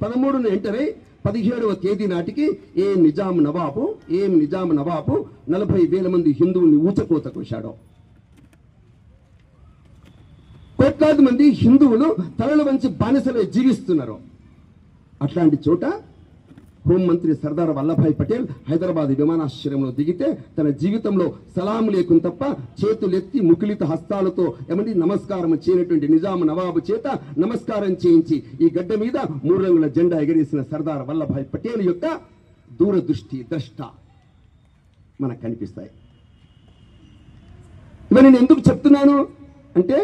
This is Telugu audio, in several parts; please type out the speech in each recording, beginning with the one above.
13న ఎంటర్ అయి 17వ తేదీ నాటికి ఏం నిజాం నవాబు 40,000 మంది హిందువుల్ని ఊచకోత కోశాడు. కోట్లాది మంది హిందువులు తలలు వంచి బానిసలే జీవిస్తున్నారు. అట్లాంటి చోట హోంమంత్రి సర్దార్ వల్లభాయ్ పటేల్ హైదరాబాద్ విమానాశ్రయంలో దిగితే తన జీవితంలో సలాం లేకుని తప్ప చేతులెత్తి ముకులిత హస్తాలతో నమస్కారం చేయనటువంటి నిజాం నవాబు చేత నమస్కారం చేయించి ఈ గడ్డ మీద 3 రంగుల జెండా ఎగరేసిన సర్దార్ వల్లభాయ్ పటేల్ యొక్క దూరదృష్టి ద్రష్ట మనకు కనిపిస్తాయి. ఇవన్నీ నేను ఎందుకు చెప్తున్నాను అంటే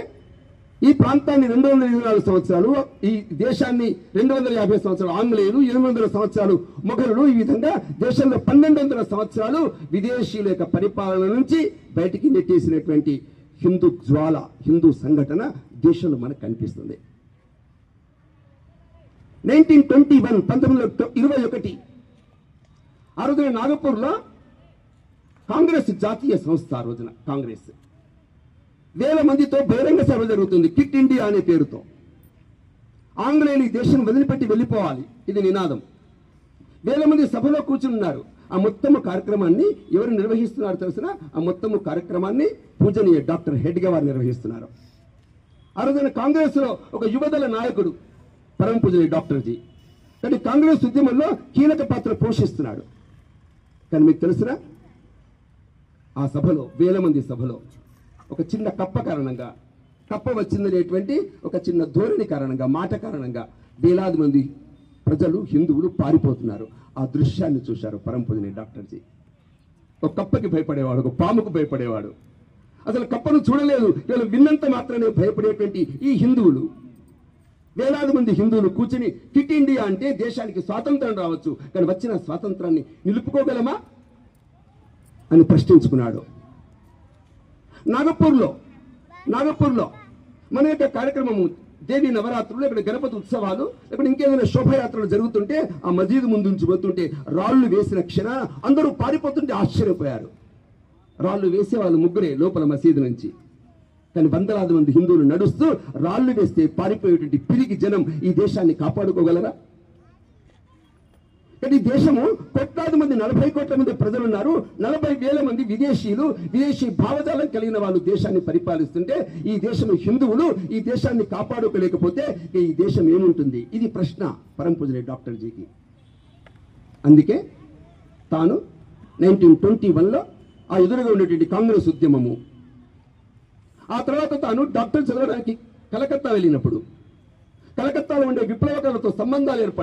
ఈ ప్రాంతాన్ని 224 సంవత్సరాలు, ఈ దేశాన్ని 250 సంవత్సరాలు ఆంగ్లేయులు, 800 సంవత్సరాలు మొఘలులు, ఈ విధంగా దేశంలో 1200 సంవత్సరాలు విదేశీయుల యొక్క పరిపాలన నుంచి బయటికి నెట్టేసినటువంటి హిందూ జ్వాల, హిందూ సంఘటన దేశంలో మనకు కనిపిస్తుంది. 1921 ఆ రోజున నాగపూర్లో కాంగ్రెస్ జాతీయ సంస్థ, ఆ రోజున కాంగ్రెస్ వేల మందితో బహిరంగ సభ జరుగుతుంది. క్విట్ ఇండియా అనే పేరుతో. ఆంగ్లేయులు ఈ దేశం వదిలిపెట్టి వెళ్ళిపోవాలి, ఇది నినాదం. వేల మంది సభలో కూర్చున్నారు. ఆ మొత్తము కార్యక్రమాన్ని ఎవరు నిర్వహిస్తున్నారు తెలిసిన? ఆ మొత్తము కార్యక్రమాన్ని పూజనీయ డాక్టర్ హెడ్గే వారు నిర్వహిస్తున్నారు. ఆ రోజున కాంగ్రెస్ లో ఒక యువదళ నాయకుడు పరమ పూజనీయ డాక్టర్ జీ, కానీ కాంగ్రెస్ ఉద్యమంలో కీలక పాత్ర పోషిస్తున్నాడు. కానీ మీకు తెలుసునా, ఆ సభలో వేల మంది సభలో ఒక చిన్న కప్ప కారణంగా, కప్ప వచ్చిందనేటువంటి ఒక చిన్న ధోరణి కారణంగా, మాట కారణంగా వేలాది మంది ప్రజలు హిందువులు పారిపోతున్నారు. ఆ దృశ్యాన్ని చూశారు పరమ పూజనీయ డాక్టర్ జీ. ఒక కప్పకి భయపడేవాడు, ఒక పాముకు భయపడేవాడు. అసలు కప్పను చూడలేదు, కేవలం విన్నంత మాత్రమే భయపడేటువంటి ఈ హిందువులు, వేలాది మంది హిందువులు కూర్చుని క్విట్ ఇండియా అంటే దేశానికి స్వాతంత్రం రావచ్చు, కానీ వచ్చిన స్వాతంత్రాన్ని నిలుపుకోగలమా అని ప్రశ్నించుకున్నాడు. నాగపూర్లో మన యొక్క కార్యక్రమము, దేవి నవరాత్రులు, ఇక్కడ గణపతి ఉత్సవాలు, ఇక్కడ ఇంకేదైనా శోభయాత్రలు జరుగుతుంటే ఆ మసీదు ముందు నుంచి పోతుంటే రాళ్లు వేసిన క్షణాన అందరూ పారిపోతుంటే ఆశ్చర్యపోయారు. రాళ్లు వేసేవాళ్ళు ముగ్గురే లోపల మసీదు నుంచి, కానీ వందలాది మంది హిందువులు నడుస్తూ రాళ్లు వేస్తే పారిపోయేటువంటి పిరికి జనం ఈ దేశాన్ని కాపాడుకోగలరా? కానీ దేశము కోట్లాది మంది, 40 కోట్ల మంది ప్రజలు ఉన్నారు. 40,000 మంది విదేశీ భావజాలం కలిగిన వాళ్ళు దేశాన్ని పరిపాలిస్తుంటే ఈ దేశం హిందువులు ఈ దేశాన్ని కాపాడుకోలేకపోతే ఈ దేశం ఏముంటుంది? ఇది ప్రశ్న పరమ పూజనీయ డాక్టర్ జీకి. అందుకే తాను 1921లో ఆ ఎదురుగా ఉండేటువంటి కాంగ్రెస్ ఉద్యమము, ఆ తర్వాత తాను డాక్టర్ చదవడానికి కలకత్తా వెళ్ళినప్పుడు కలకత్తాలో ఉండే విప్లవకారులతో సంబంధాలు ఏర్పడ్డాయి.